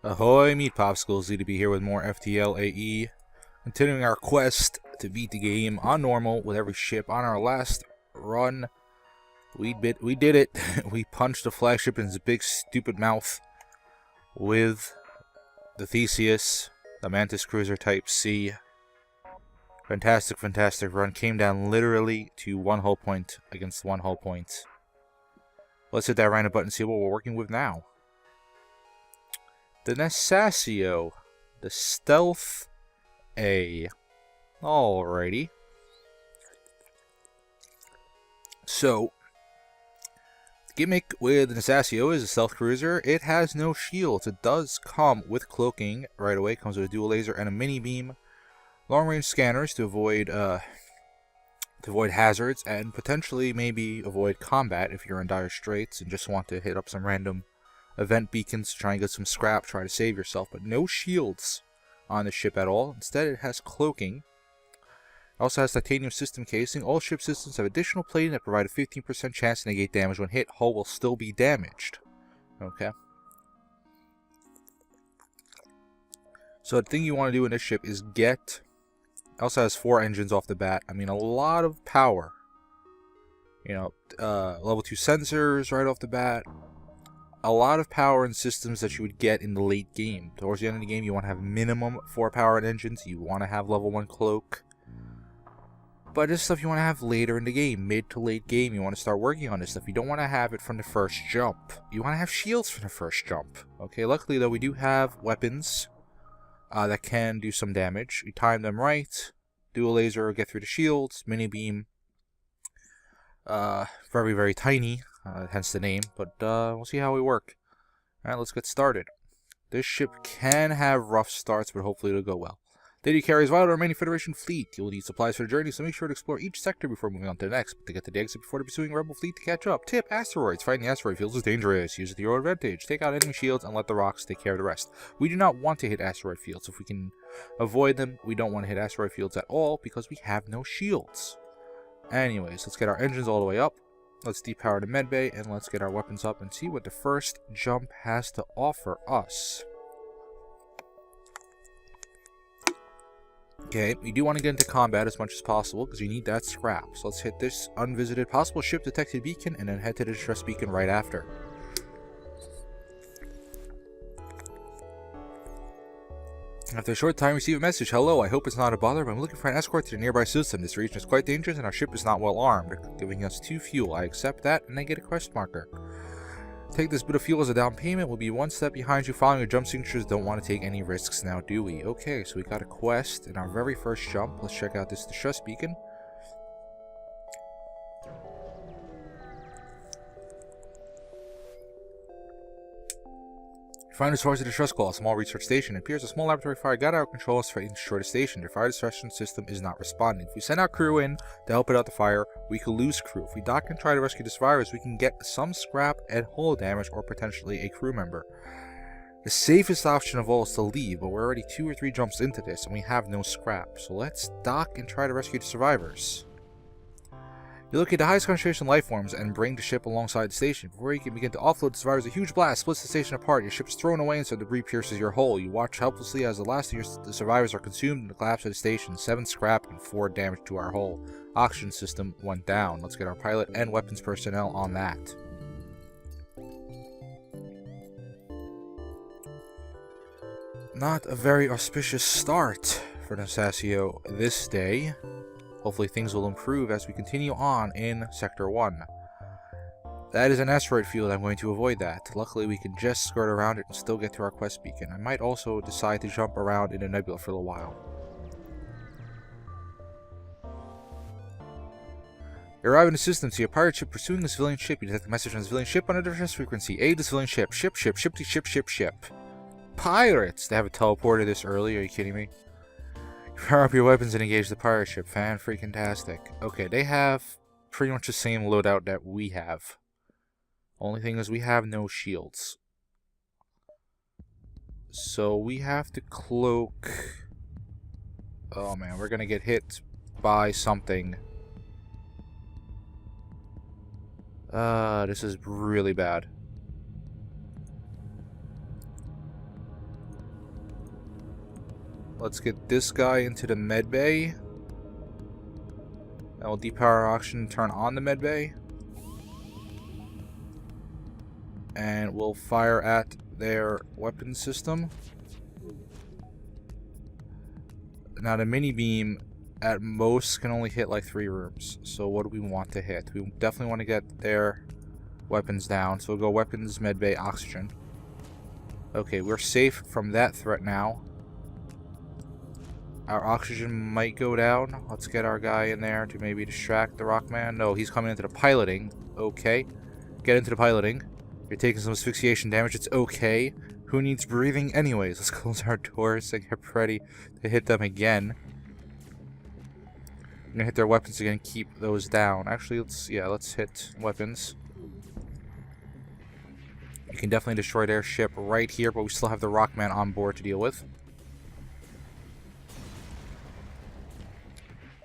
Ahoy, meat popsicles, Z to be here with more FTL AE. Continuing our quest to beat the game on normal with every ship. On our last run, we did it. We punched the flagship in his big stupid mouth with the Theseus, the Mantis Cruiser Type C. Fantastic, fantastic run. Came down literally to one hull point against one hull point. Let's hit that random button and see what we're working with now. The Nesasio, the Stealth A. Alrighty. So, the gimmick with the Nesasio is a stealth cruiser. It has no shields. It does come with cloaking right away. It comes with a dual laser and a mini beam. Long range scanners to avoid hazards and potentially maybe avoid combat if you're in dire straits and just want to hit up some random event beacons to try and get some scrap, try to save yourself, but no shields on the ship at all. Instead, it has cloaking. It also has titanium system casing. All ship systems have additional plating that provide a 15% chance to negate damage when hit. Hull will still be damaged. Okay. So the thing you want to do in this ship is get... It also has 4 engines off the bat. I mean, a lot of power. You know, level 2 sensors right off the bat. A lot of power in systems that you would get in the late game. Towards the end of the game, you want to have minimum 4 powered engines. You want to have level 1 cloak. But this stuff you want to have later in the game. Mid to late game, you want to start working on this stuff. You don't want to have it from the first jump. You want to have shields from the first jump. Okay, luckily though, we do have weapons that can do some damage. You time them right. Dual laser, get through the shields. Mini beam. Very, very tiny. Hence the name, but we'll see how we work. Alright, let's get started. This ship can have rough starts, but hopefully it'll go well. Data carries vital to the remaining Federation fleet. You will need supplies for the journey, so make sure to explore each sector before moving on to the next. But to get to the exit before the pursuing Rebel fleet to catch up. Tip, asteroids. Fighting the asteroid fields is dangerous. Use it to your advantage. Take out enemy shields and let the rocks take care of the rest. We do not want to hit asteroid fields. If we can avoid them, we don't want to hit asteroid fields at all because we have no shields. Anyways, let's get our engines all the way up. Let's depower the medbay and let's get our weapons up and see what the first jump has to offer us. Okay, we do want to get into combat as much as possible because you need that scrap. So let's hit this unvisited possible ship detected beacon and then head to the distress beacon right after. After a short time, receive a message. Hello, I hope it's not a bother, but I'm looking for an escort to the nearby system. This region is quite dangerous and our ship is not well armed. They're giving us 2 fuel. I accept that and I get a quest marker. Take this bit of fuel as a down payment. We'll be 1 step behind you. Following your jump signatures, don't want to take any risks now, do we? Okay, so we got a quest in our very first jump. Let's check out this distress beacon. Find the source of the distress call, a small research station. It appears a small laboratory fire got out of control and threatening to destroy the station. The fire destruction system is not responding. If we send our crew in to help put out the fire, we could lose crew. If we dock and try to rescue the survivors, we can get some scrap and hull damage or potentially a crew member. The safest option of all is to leave, but we're already 2 or 3 jumps into this and we have no scrap. So let's dock and try to rescue the survivors. You locate the highest concentration life forms and bring the ship alongside the station. Before you can begin to offload the survivors, a huge blast splits the station apart. Your ship is thrown away and so debris pierces your hull. You watch helplessly as the last of the survivors are consumed in the collapse of the station. 7 scrap and 4 damage to our hull. Oxygen system went down. Let's get our pilot and weapons personnel on that. Not a very auspicious start for Nesasio this day. Hopefully things will improve as we continue on in Sector 1. That is an asteroid field. I'm going to avoid that. Luckily we can just skirt around it and still get to our quest beacon. I might also decide to jump around in a nebula for a little while. You arrive in the system, see a pirate ship pursuing a civilian ship. You detect a message on the civilian ship under distress frequency. Aid the civilian ship. Ship. Pirates! They have a teleporter this early? Are you kidding me? Power up your weapons and engage the pirate ship. Fan-freaking-tastic. Okay, they have pretty much the same loadout that we have. Only thing is we have no shields. So we have to cloak... Oh man, we're gonna get hit by something. This is really bad. Let's get this guy into the med bay. And we'll depower our oxygen, turn on the med bay. And we'll fire at their weapon system. Now the mini beam at most can only hit like 3 rooms. So what do we want to hit? We definitely want to get their weapons down. So we'll go weapons, med bay, oxygen. Okay, we're safe from that threat now. Our oxygen might go down. Let's get our guy in there to maybe distract the Rockman. No, he's coming into the piloting. Okay. Get into the piloting. You're taking some asphyxiation damage. It's okay. Who needs breathing anyways? Let's close our doors and get ready to hit them again. I'm gonna hit their weapons again and keep those down. Actually, let's hit weapons. You can definitely destroy their ship right here, but we still have the Rockman on board to deal with.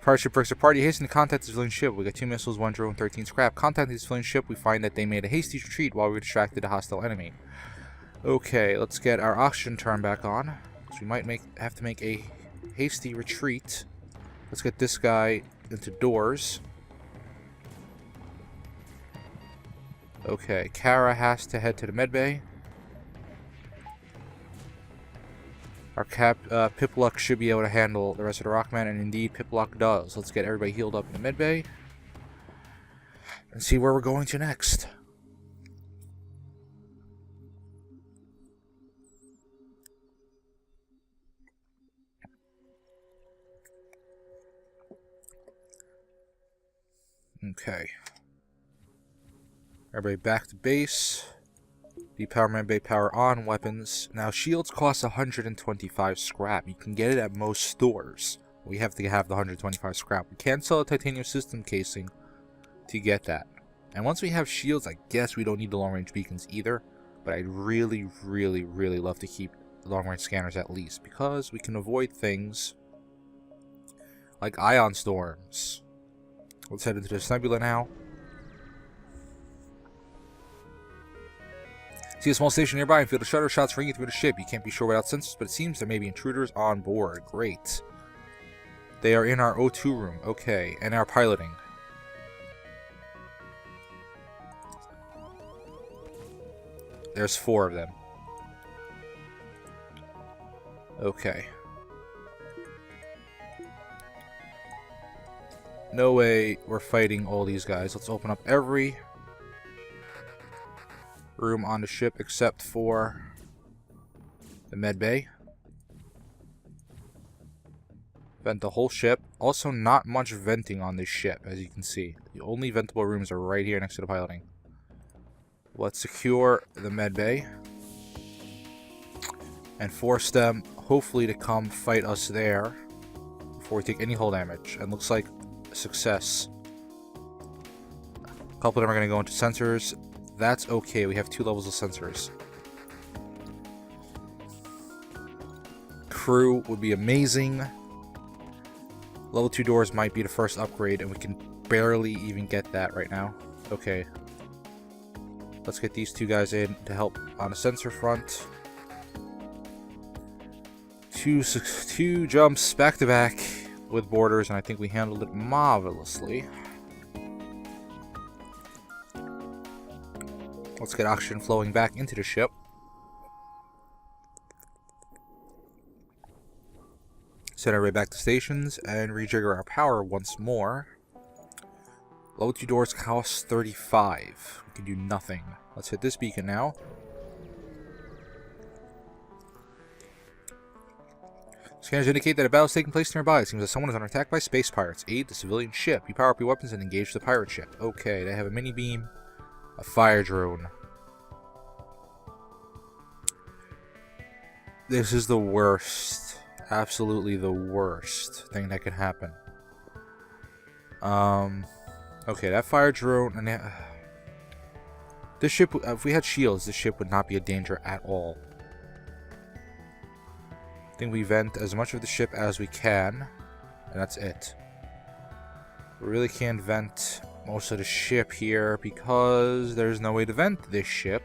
Pirate ship breaks apart. You hasten to contact the civilian ship. We got 2 missiles, 1 drone, 13 scrap. Contacting the civilian ship, we find that they made a hasty retreat while we distracted a hostile enemy. Okay, let's get our oxygen turned back on. So we might have to make a hasty retreat. Let's get this guy into doors. Okay, Kara has to head to the medbay. Our Pipluck should be able to handle the rest of the Rockman, and indeed Pipluck does. Let's get everybody healed up in the medbay and see where we're going to next. Okay. Everybody back to base. Depower medbay, power on, weapons. Now, shields cost 125 scrap. You can get it at most stores. We have to have the 125 scrap. We can't sell a titanium system casing to get that. And once we have shields, I guess we don't need the long-range beacons either. But I'd really, really, really love to keep the long-range scanners at least, because we can avoid things like ion storms. Let's head into this nebula now. See a small station nearby and feel the shutter shots ringing through the ship. You can't be sure without sensors, but it seems there may be intruders on board. Great. They are in our O2 room. Okay, and our piloting. There's 4 of them. Okay. No way we're fighting all these guys. Let's open up every room on the ship except for the med bay. Vent the whole ship. Also, not much venting on this ship, as you can see. The only ventable rooms are right here next to the piloting. Let's secure the med bay and force them, hopefully, to come fight us there before we take any hull damage. And looks like a success. A couple of them are going to go into sensors. That's okay, we have 2 levels of sensors. Crew would be amazing. Level 2 doors might be the first upgrade, and we can barely even get that right now. Okay. Let's get these 2 guys in to help on the sensor front. 2 jumps back to back with borders, and I think we handled it marvelously. Let's get oxygen flowing back into the ship. Send our way back to stations and rejigger our power once more. Level 2 doors cost 35. We can do nothing. Let's hit this beacon now. Scanners indicate that a battle is taking place nearby. It seems that someone is under attack by space pirates. Aid the civilian ship. You power up your weapons and engage the pirate ship. Okay, they have a mini beam. A fire drone. This is the worst. Absolutely the worst thing that could happen. Okay, that fire drone and this ship, if we had shields, this ship would not be a danger at all. I think we vent as much of the ship as we can, and that's it. We really can't vent most of the ship here because there's no way to vent this ship.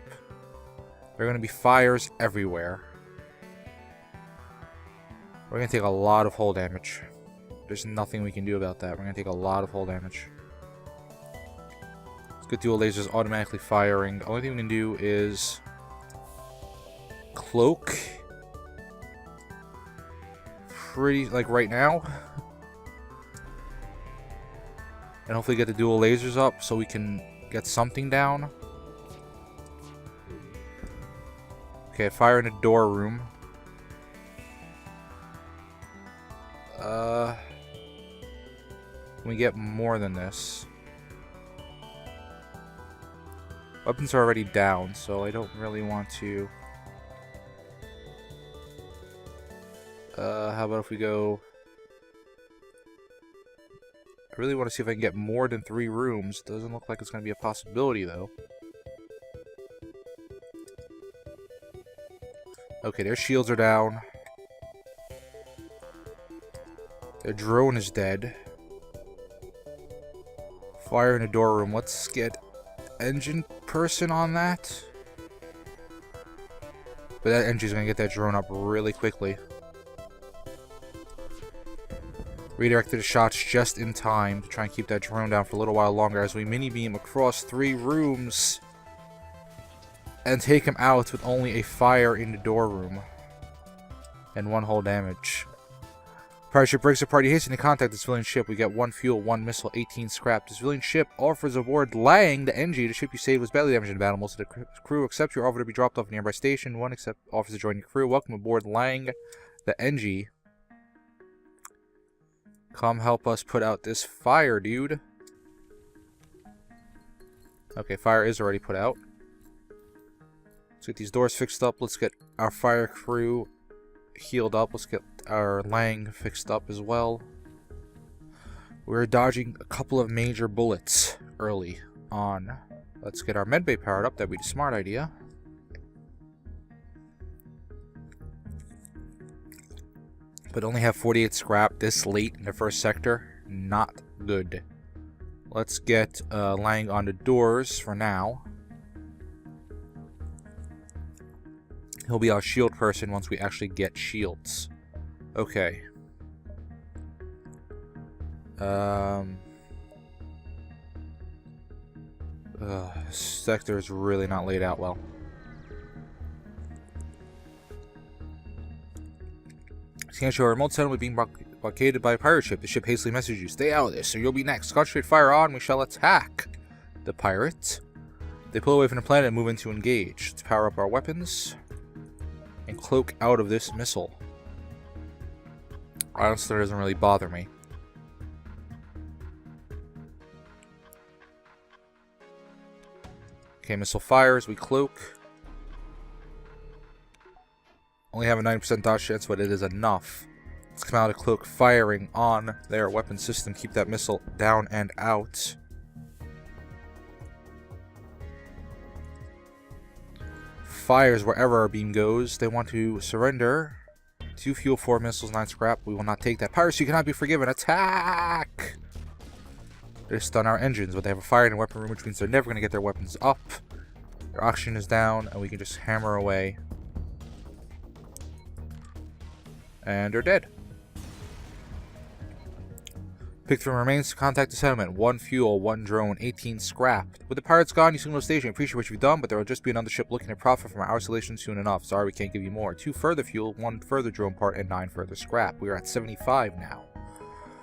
There are going to be fires everywhere. We're gonna take a lot of hull damage. There's nothing we can do about that. We're gonna take a lot of hull damage. Let's get dual lasers automatically firing. The only thing we can do is cloak. Pretty, like right now. And hopefully get the dual lasers up so we can get something down. Okay, fire in the door room. Can we get more than this? Weapons are already down, so I don't really want to. How about if we go... I really want to see if I can get more than 3 rooms. Doesn't look like it's going to be a possibility, though. Okay, their shields are down. Their drone is dead. Fire in the door room. Let's get engine person on that. But that engine's going to get that drone up really quickly. Redirected the shots just in time to try and keep that drone down for a little while longer as we mini beam across 3 rooms and take him out with only a fire in the door room and 1 hull damage. Pirate ship breaks apart. He hastens to contact the civilian ship. We get 1 fuel, 1 missile, 18 scrap. The civilian ship offers aboard Lang, the NG. The ship you saved was badly damaged in battle. Most of the crew accepts your offer to be dropped off at a nearby station. 1 offers to join your crew. Welcome aboard Lang, the NG. Come help us put out this fire, dude. Okay, fire is already put out. Let's get these doors fixed up. Let's get our fire crew healed up. Let's get our Lang fixed up as well. We're dodging a couple of major bullets early on. Let's get our medbay powered up. That'd be the smart idea. But only have 48 scrap this late in the first sector. Not good. Let's get Lang on the doors for now. He'll be our shield person once we actually get shields. Okay. Sector is really not laid out well. Scan show a remote settlement being blockaded by a pirate ship. The ship hastily messages you, stay out of this, or you'll be next. Concentrate fire on, we shall attack the pirate. They pull away from the planet and move in to engage. Let's power up our weapons and cloak out of this missile. Honestly, that doesn't really bother me. Okay, missile fires, we cloak. Only have a 90% dodge chance, but it is enough. Let's come out of cloak firing on their weapon system. Keep that missile down and out. Fires wherever our beam goes. They want to surrender. 2 fuel, 4 missiles, 9 scrap. We will not take that. Piracy cannot be forgiven. Attack! They stun our engines, but they have a fire in the weapon room, which means they're never going to get their weapons up. Their oxygen is down, and we can just hammer away. And they're dead. Pick from remains to contact the settlement. 1 fuel, 1 drone, 18 scrap. With the pirates gone, you signal the station. Appreciate what you've done, but there will just be another ship looking to profit from our isolation soon enough. Sorry, we can't give you more. 2 further fuel, 1 further drone part, and 9 further scrap. We are at 75 now.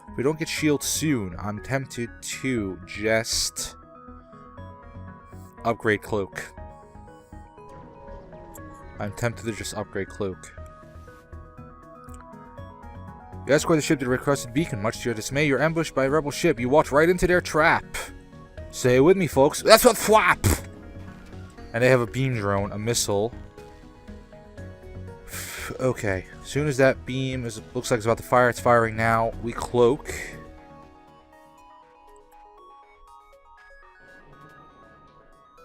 If we don't get shields soon, I'm tempted to just upgrade cloak. I'm tempted to just upgrade cloak. You escort the ship to the requested beacon. Much to your dismay, you're ambushed by a rebel ship. You walk right into their trap. Say it with me, folks. That's what flap! And they have a beam drone, a missile. Okay. As soon as that beam looks like it's about to fire, it's firing now. We cloak.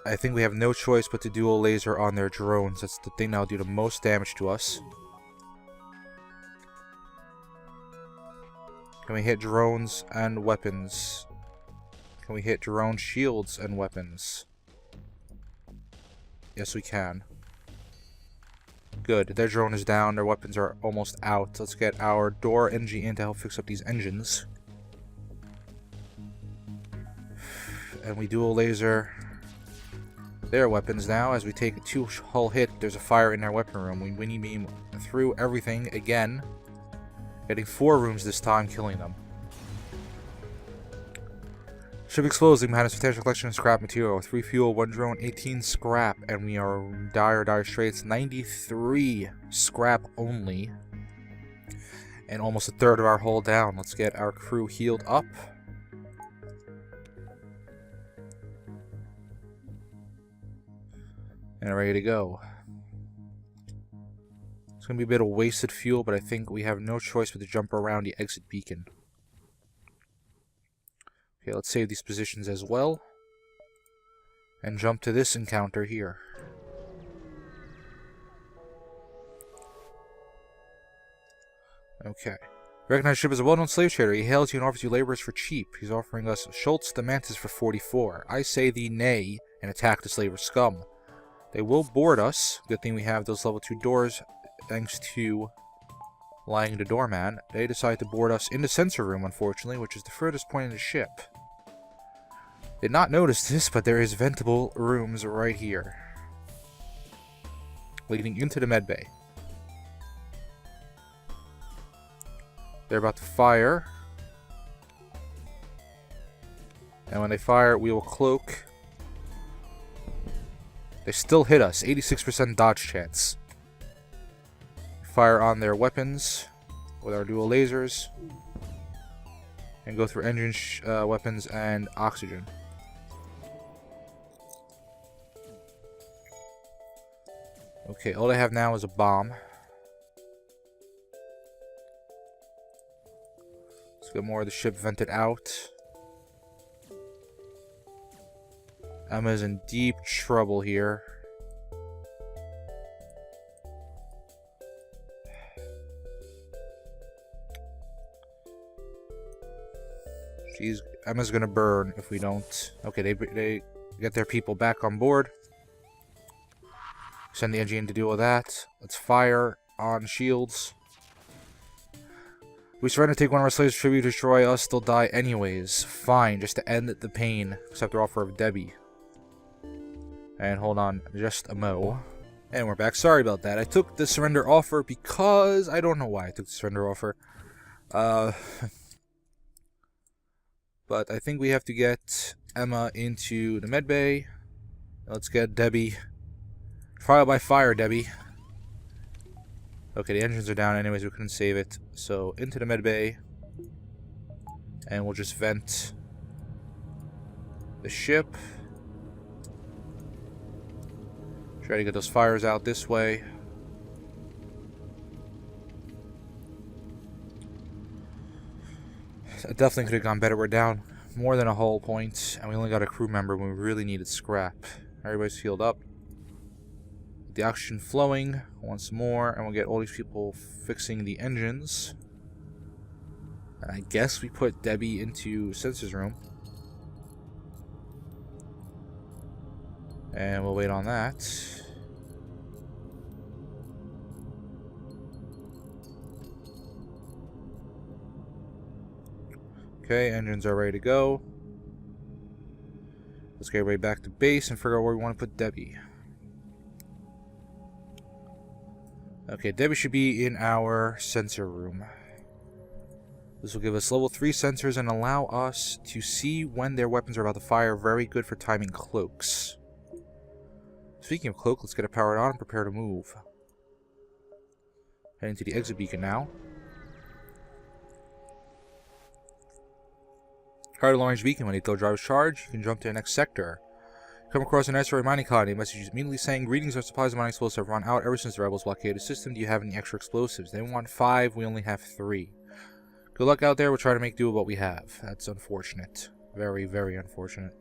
I think we have no choice but to dual laser on their drones. That's the thing that'll do the most damage to us. Can we hit drones and weapons? Can we hit drone shields and weapons? Yes, we can. Good. Their drone is down. Their weapons are almost out. Let's get our door NG in to help fix up these engines. And we dual laser their weapons now. As we take a 2-hull hit, there's a fire in their weapon room. We winnie beam through everything again. Getting 4 rooms this time, killing them. Ship explodes, leaving behind a substantial collection of scrap material. 3 fuel, 1 drone, 18 scrap, and we are dire straits. 93 scrap only. And almost a third of our hull down. Let's get our crew healed up. And ready to go. It's going to be a bit of wasted fuel, but I think we have no choice but to jump around the exit beacon. Okay, let's save these positions as well. And jump to this encounter here. Okay. Recognized ship is a well-known slave trader. He hails you and offers you laborers for cheap. He's offering us Schultz the Mantis for 44. I say thee nay and attack the slaver scum. They will board us. Good thing we have those level 2 doors thanks to lying the doorman. They decide to board us in the sensor room, unfortunately, which is the furthest point in the ship. Did not notice this, but there is ventable rooms right here, leading into the med bay. They're about to fire, and when they fire, we will cloak. They still hit us. 86% dodge chance. Fire on their weapons with our dual lasers, and go through engine weapons and oxygen. Okay, all I have now is a bomb. Let's get more of the ship vented out. Emma's in deep trouble here. Emma's gonna burn if we don't. Okay, they get their people back on board. Send the engine to deal with that. Let's fire on shields. We surrender, take one of our slaves tribute, destroy us, they'll die anyways. Fine, just to end the pain. Accept their offer of Debbie. And hold on, just a mo. And we're back. Sorry about that. I took the surrender offer because I don't know why I took the surrender offer. But I think we have to get Emma into the med bay. Let's get Debbie. Trial by fire, Debbie. Okay, the engines are down anyways, we couldn't save it. So, into the med bay. And we'll just vent the ship. Try to get those fires out this way. It definitely could have gone better. We're down more than a whole point, and we only got a crew member when we really needed scrap. Everybody's healed up. The oxygen flowing once more, and we'll get all these people fixing the engines. And I guess we put Debbie into Sensors room. And we'll wait on that. Okay, engines are ready to go. Let's get everybody back to base and figure out where we want to put Debbie. Okay, Debbie should be in our sensor room. This will give us level 3 sensors and allow us to see when their weapons are about to fire. Very good for timing cloaks. Speaking of cloak, let's get it powered on and prepare to move. Heading to the exit beacon now. Hard orange beacon. When ATL drives charge, you can jump to the next sector. Come across an asteroid mining colony. Message is immediately saying, "Greetings, our supplies of mining explosives have run out ever since the rebels blockaded the system. Do you have any extra explosives?" They want 5, we only have 3. Good luck out there, we'll try to make do with what we have. That's unfortunate. Very, very unfortunate.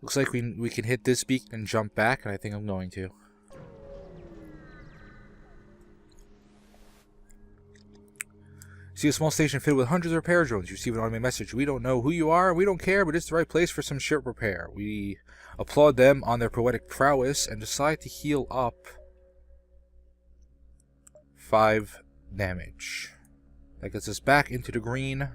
Looks like we can hit this beacon and jump back, and I think I'm going to. See a small station filled with hundreds of repair drones. You receive an automated message. We don't know who you are, we don't care, but it's the right place for some ship repair. We applaud them on their poetic prowess and decide to heal up 5 damage. That gets us back into the green.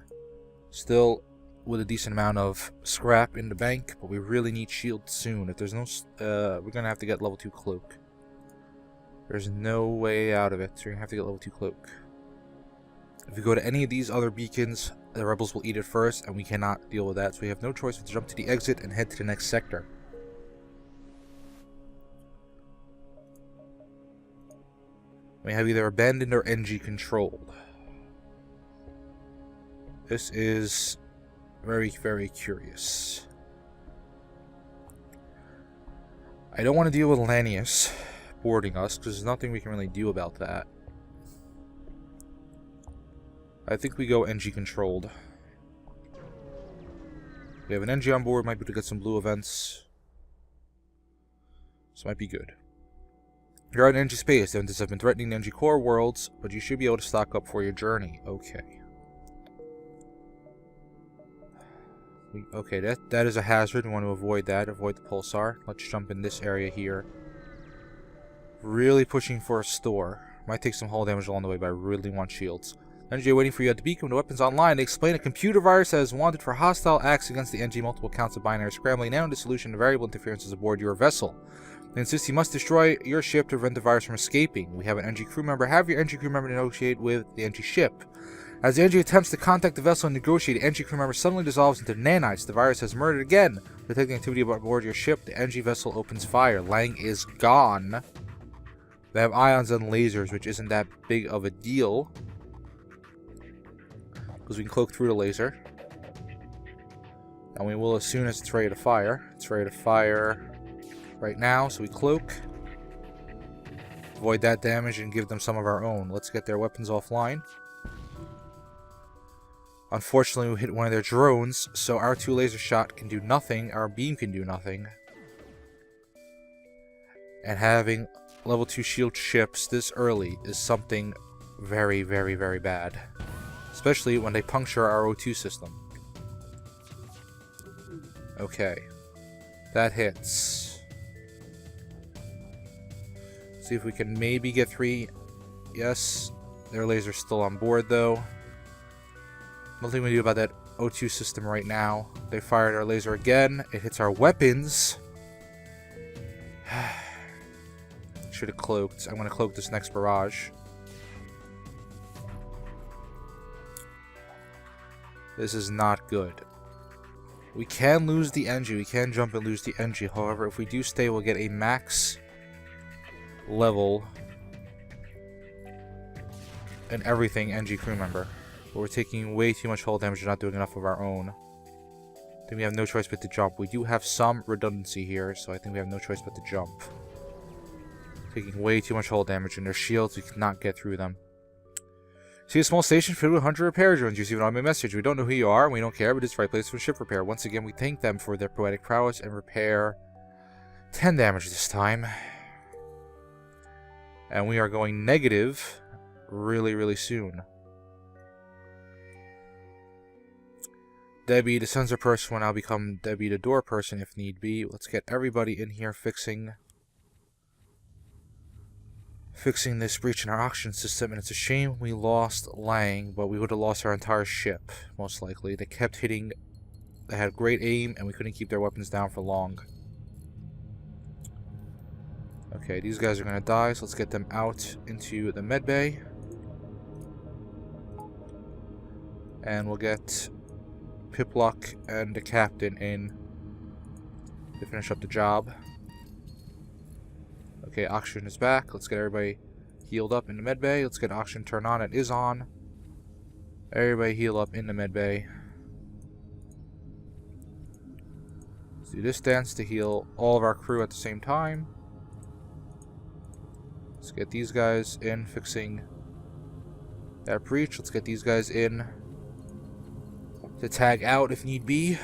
Still with a decent amount of scrap in the bank, but we really need shield soon. If there's no... we're gonna have to get level 2 cloak. There's no way out of it, so you're gonna have to get level 2 cloak. If we go to any of these other beacons, the rebels will eat it first, and we cannot deal with that, so we have no choice but to jump to the exit and head to the next sector. We have either abandoned or NG controlled. This is very, very curious. I don't want to deal with Lanius boarding us, because there's nothing we can really do about that. I think we go NG controlled. We have an NG on board, might be able to get some blue events. This might be good. You're out in NG space. The events have been threatening the NG core worlds, but you should be able to stock up for your journey. Okay. Okay, that is a hazard. We want to avoid that. Avoid the pulsar. Let's jump in this area here. Really pushing for a store. Might take some hull damage along the way, but I really want shields. NG waiting for you at the beacon. The weapons online. They explain a computer virus that is wanted for hostile acts against the NG. Multiple counts of binary scrambling. Now in the solution to variable interferences aboard your vessel. They insist you must destroy your ship to prevent the virus from escaping. We have an NG crew member. Have your NG crew member negotiate with the NG ship. As the NG attempts to contact the vessel and negotiate, the NG crew member suddenly dissolves into nanites. The virus has murdered again. Detecting activity aboard your ship, the NG vessel opens fire. Lang is gone. They have ions and lasers, which isn't that big of a deal, because we can cloak through the laser. And we will as soon as it's ready to fire. It's ready to fire right now, so we cloak. Avoid that damage and give them some of our own. Let's get their weapons offline. Unfortunately, we hit one of their drones, so our 2 laser shot can do nothing. Our beam can do nothing. And having level 2 shield ships this early is something very, very, very bad. Especially when they puncture our O2 system. Okay. That hits. See if we can maybe get 3. Yes. Their laser's still on board, though. Nothing we can do about that O2 system right now. They fired our laser again. It hits our weapons. Should have cloaked. I'm going to cloak this next barrage. This is not good. We can lose the NG. We can jump and lose the NG. However, if we do stay, we'll get a max level and everything NG crew member. But we're taking way too much hull damage and not doing enough of our own. I think we have no choice but to jump. We do have some redundancy here, so I think we have no choice but to jump. Taking way too much hull damage, and their shields, we cannot get through them. See a small station filled with 100 repair drones. You receive an automated message. We don't know who you are, and we don't care, but it's the right place for ship repair. Once again, we thank them for their poetic prowess and repair 10 damage this time. And we are going negative really, really soon. Debbie, the sensor person, will now become Debbie, the door person, if need be. Let's get everybody in here fixing this breach in our oxygen system. And it's a shame we lost Lang, but we would have lost our entire ship, most likely. They kept hitting. They had great aim, and we couldn't keep their weapons down for long. Okay, these guys are going to die, so let's get them out into the med bay. And we'll get Piplock and the captain in to finish up the job. Okay, oxygen is back. Let's get everybody healed up in the med bay. Let's get oxygen turned on. It is on. Everybody heal up in the med bay. Let's do this dance to heal all of our crew at the same time. Let's get these guys in fixing that breach. Let's get these guys in to tag out if need be.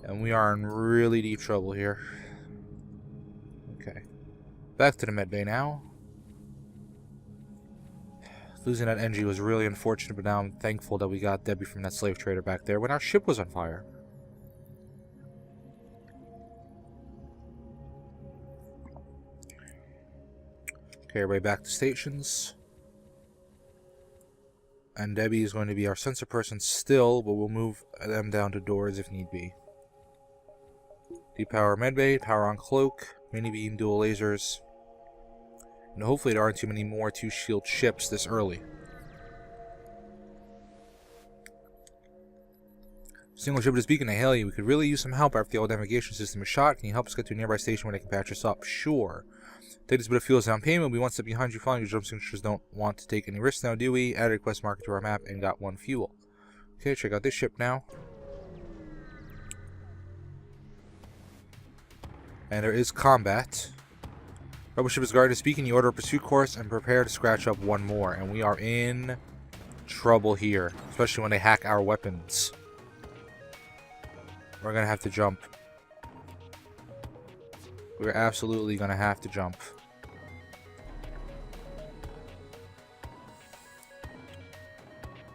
And we are in really deep trouble here. Okay. Back to the medbay now. Losing that NG was really unfortunate, but now I'm thankful that we got Debbie from that slave trader back there when our ship was on fire. Okay, everybody back to stations. And Debbie is going to be our sensor person still, but we'll move them down to doors if need be. Depower medbay, power on cloak, mini beam, dual lasers. And hopefully there aren't too many more 2-shield ships this early. Single ship to this beacon, I hail you. We could really use some help. Our FTL navigation system is shot. Can you help us get to a nearby station where they can patch us up? Sure. Take this bit of fuel as down payment. We'll be one step behind you. Following your jump signatures don't want to take any risks now, do we? Added a quest marker to our map and got 1 fuel. Okay, check out this ship now. And there is combat. Rebel ship is guarded to speaking. You order a pursuit course and prepare to scratch up 1 more. And we are in trouble here, especially when they hack our weapons. We're gonna have to jump. We're absolutely gonna have to jump.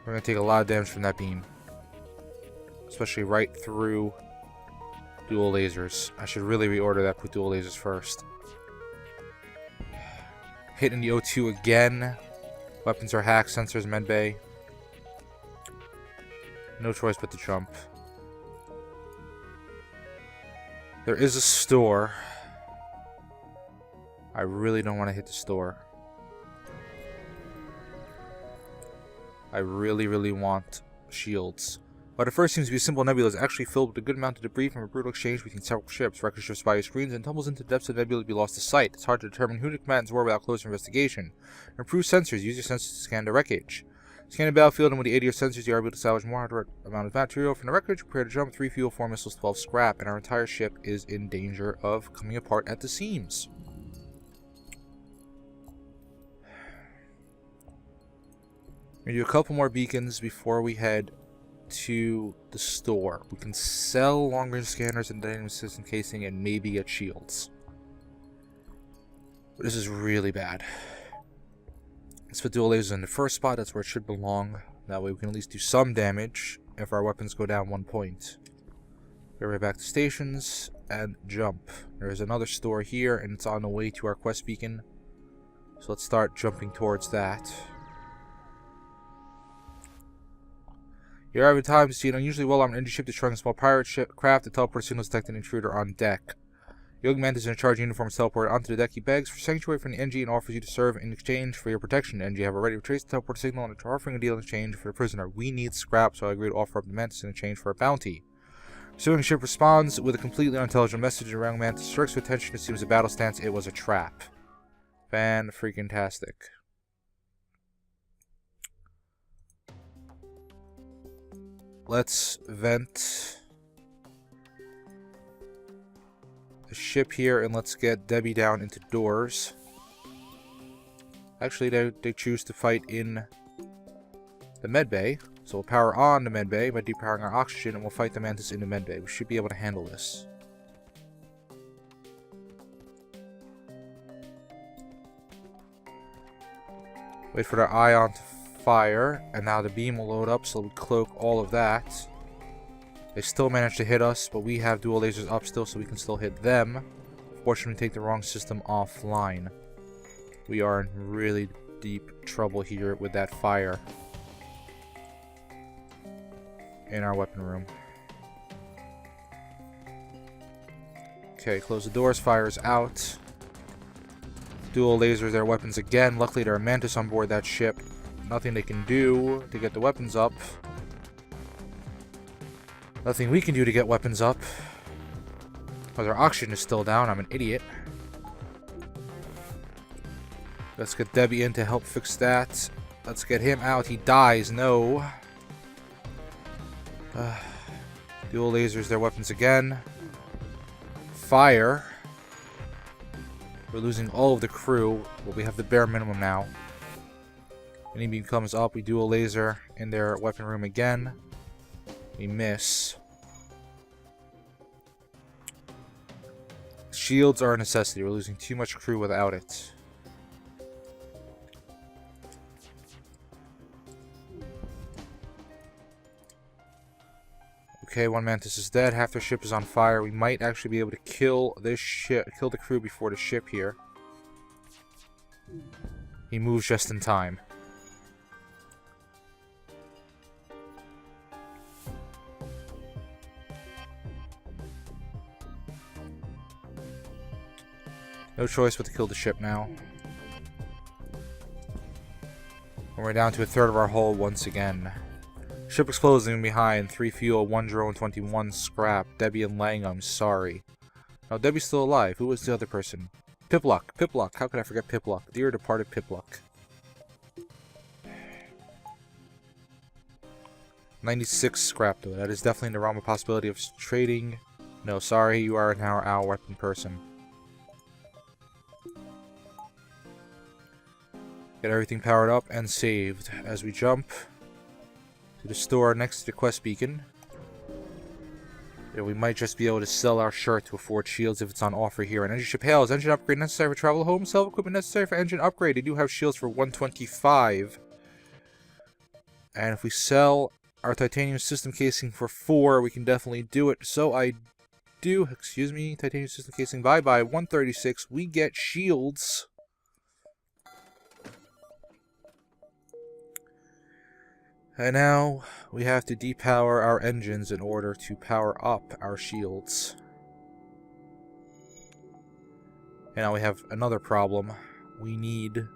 We're gonna take a lot of damage from that beam, especially right through dual lasers. I should really reorder that, put dual lasers first. Hitting the O2 again. Weapons are hacked, sensors medbay. No choice but to jump. There is a store. I really don't want to hit the store. I really want shields. But at first seems to be a simple nebula is actually filled with a good amount of debris from a brutal exchange between several ships. Wreckage drifts by your screens and tumbles into the depths of the nebula to be lost to sight. It's hard to determine who the combatants were without closer investigation. Improve sensors. Use your sensors to scan the wreckage. Scan the battlefield, and with the aid of your sensors, you are able to salvage more moderate amount of material from the wreckage. Prepare to jump. 3 fuel, 4 missiles, 12 scrap, and our entire ship is in danger of coming apart at the seams. We're gonna do a couple more beacons before we head to the store. We can sell long-range scanners and dynamic system casing and maybe get shields. But this is really bad. Let's put dual lasers in the first spot. That's where it should belong. That way we can at least do some damage if our weapons go down 1 point. Go right back to stations and jump. There's another store here and it's on the way to our quest beacon. So let's start jumping towards that. You arrive in time to see an unusually well-armed energy ship destroying a small pirate ship craft. The teleport signals detect an intruder on deck. Young Mantis in a charged uniform is teleported onto the deck. He begs for sanctuary from the NG and offers you to serve in exchange for your protection. The NG have already retraced the teleport signal and are offering a deal in exchange for the prisoner. We need scrap, so I agree to offer up the Mantis in exchange for a bounty. Pursuing ship responds with a completely unintelligible message. Young Mantis strikes with attention. It seems a battle stance. It was a trap. Fan-freaking-tastic. Let's vent the ship here and let's get Debbie down into doors. Actually, they choose to fight in the medbay. So we'll power on the medbay by depowering our oxygen and we'll fight the Mantis in the medbay. We should be able to handle this. Wait for their ion to fire, and now the beam will load up, so we cloak all of that. They still manage to hit us, but we have dual lasers up still, so we can still hit them. Fortunately, take the wrong system offline. We are in really deep trouble here with that fire in our weapon room. Okay, close the doors. Fire is out. Dual lasers, their weapons again. Luckily, there are Mantis on board that ship. Nothing they can do to get the weapons up. Nothing we can do to get weapons up. Because our oxygen is still down. I'm an idiot. Let's get Debbie in to help fix that. Let's get him out. He dies. No. Dual lasers, their weapons again. Fire. We're losing all of the crew, but we have the bare minimum now. Mini beam comes up, we do a laser in their weapon room again. We miss. Shields are a necessity. We're losing too much crew without it. Okay, 1 Mantis is dead. Half their ship is on fire. We might actually be able to kill this ship, kill the crew before the ship here. He moves just in time. No choice but to kill the ship now. And we're down to a third of our hull once again. Ship explodes, leaving behind 3 fuel, 1 drone, 21 scrap. Debbie and Lang, I'm sorry. Now Debbie's still alive. Who was the other person? Piplock. Piplock. How could I forget Piplock? Dear departed Piplock. 96 scrap though. That is definitely in the realm of possibility of trading. No, sorry, you are now our weapon person. Get everything powered up and saved as we jump to the store next to the quest beacon. We might just be able to sell our shirt to afford shields if it's on offer here. An engine ship hails. Engine upgrade necessary for travel home. Sell equipment necessary for engine upgrade. They do have shields for 125. And if we sell our titanium system casing for 4, we can definitely do it. So I do. Excuse me. Titanium system casing. Bye-bye. 136. We get shields. And now we have to depower our engines in order to power up our shields. And now we have another problem. We need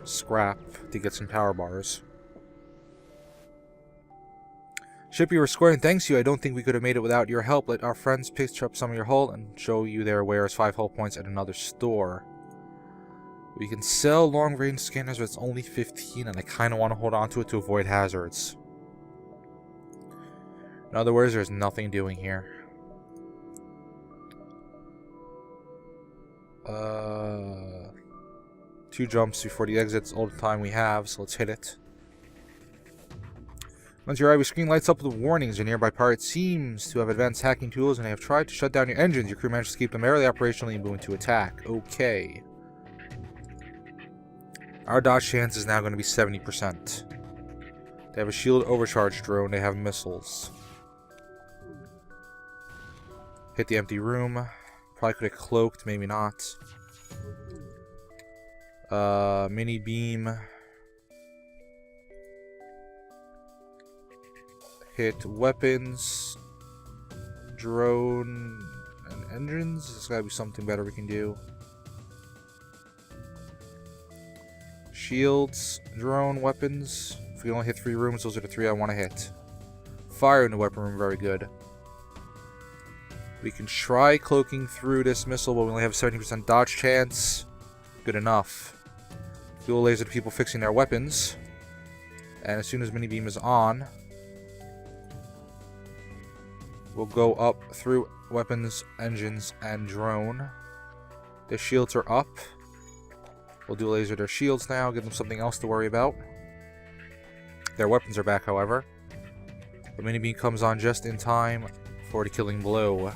scrap to get some power bars. Ship, you were square and thanks you. I don't think we could have made it without your help. Let our friends pick up some of your hull and show you their wares 5 hull points at another store. We can sell long-range scanners, but it's only 15, and I kind of want to hold on to it to avoid hazards. In other words, there's nothing doing here. 2 jumps before the exit's all the time we have, so let's hit it. Once your IV screen lights up with warnings, a nearby pirate seems to have advanced hacking tools and they have tried to shut down your engines. Your crew managed to keep them barely operationally and move into attack. Okay. Our dodge chance is now going to be 70%. They have a shield overcharge drone. They have missiles. Hit the empty room. Probably could have cloaked, maybe not. Mini beam. Hit weapons. Drone and engines. There's gotta be something better we can do. Shields, drone, weapons. If we only hit 3 rooms, those are the 3 I want to hit. Fire in the weapon room, very good. We can try cloaking through this missile, but we only have a 70% dodge chance. Good enough. Fuel laser to people fixing their weapons. And as soon as mini beam is on, we'll go up through weapons, engines, and drone. Their shields are up. We'll do laser their shields now, give them something else to worry about. Their weapons are back, however. The mini beam comes on just in time for the killing blow.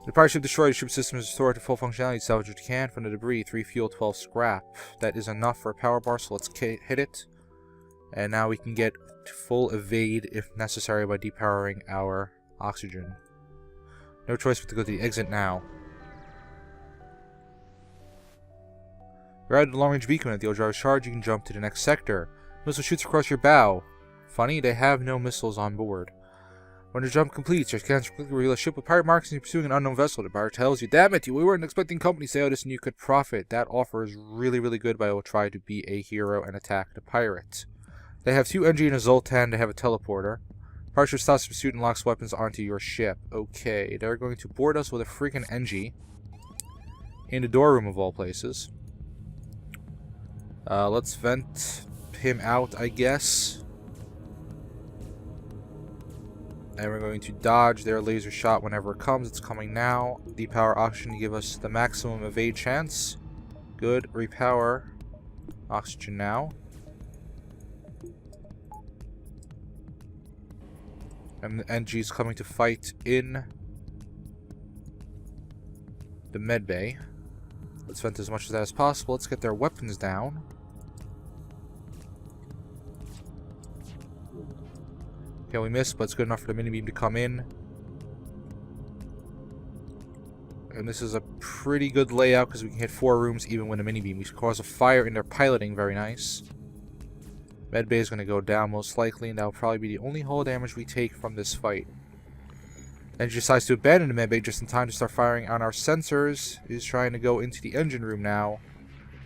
The pirate ship destroyed. The ship system is restored to full functionality. Salvage what you can from the debris. 3 fuel, 12 scrap. That is enough for a power bar, so let's hit it. And now we can get full evade if necessary by depowering our oxygen. No choice but to go to the exit now. You're out of the long-range beacon. At the old driver's charge, you can jump to the next sector. Missile shoots across your bow. Funny, they have no missiles on board. When the jump completes, your scans quickly reveal a ship with pirate marks and you're pursuing an unknown vessel. The pirate tells you, "Damn it, we weren't expecting company say this and you could profit." That offer is really, really good, but I will try to be a hero and attack the pirate. They have 2 NG and a Zoltan. They have a teleporter. Pirate ship stops pursuit and locks weapons onto your ship. Okay, they're going to board us with a freaking NG. In the door room of all places. Let's vent him out, I guess. And we're going to dodge their laser shot whenever it comes. It's coming now. Depower oxygen to give us the maximum evade chance. Good. Repower oxygen now. And the NG is coming to fight in the med bay. Let's vent as much of that as possible. Let's get their weapons down. Okay, we missed, but it's good enough for the mini beam to come in. And this is a pretty good layout because we can hit 4 rooms even with a mini beam. We can cause a fire in their piloting, very nice. Medbay is going to go down most likely, and that will probably be the only hull damage we take from this fight. And she decides to abandon the medbay just in time to start firing on our sensors. He's trying to go into the engine room now,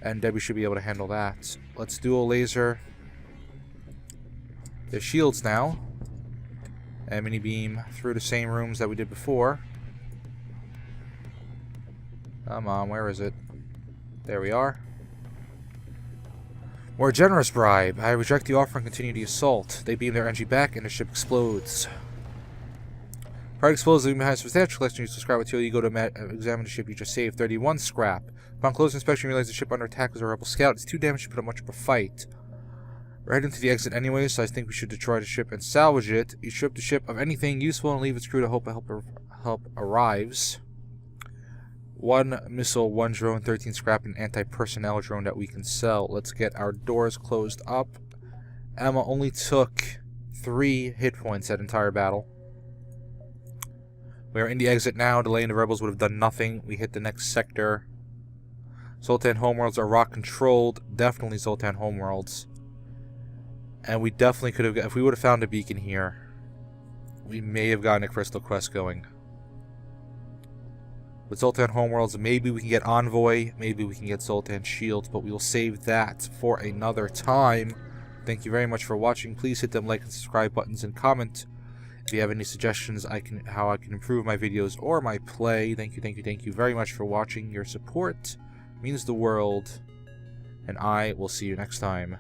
and Debbie should be able to handle that. Let's dual laser the shields now, and mini beam through the same rooms that we did before. Come on, where is it? There we are. More generous bribe. I reject the offer and continue the assault. They beam their NG back and the ship explodes. Prior to explosive, leaving behind substantial collection, you subscribe until you go to examine the ship you just saved. 31 scrap. Upon close inspection, you realize the ship under attack was a rebel scout. It's too damaged to put up much of a fight. We're heading to the exit anyway, so I think we should destroy the ship and salvage it. You strip the ship of anything useful and leave its crew to hope help arrives. 1 missile, 1 drone, 13 scrap, and anti-personnel drone that we can sell. Let's get our doors closed up. Emma only took 3 hit points that entire battle. We are in the exit now. Delaying the rebels would have done nothing. We hit the next sector. Zoltan homeworlds are rock controlled. Definitely Zoltan homeworlds. And we definitely could have, if we would have found a beacon here, we may have gotten a crystal quest going. With Zoltan homeworlds, maybe we can get Envoy, maybe we can get Zoltan shields, but we will save that for another time. Thank you very much for watching. Please hit them like and subscribe buttons and comment if you have any suggestions how I can improve my videos or my play. Thank you very much for watching. Your support means the world, and I will see you next time.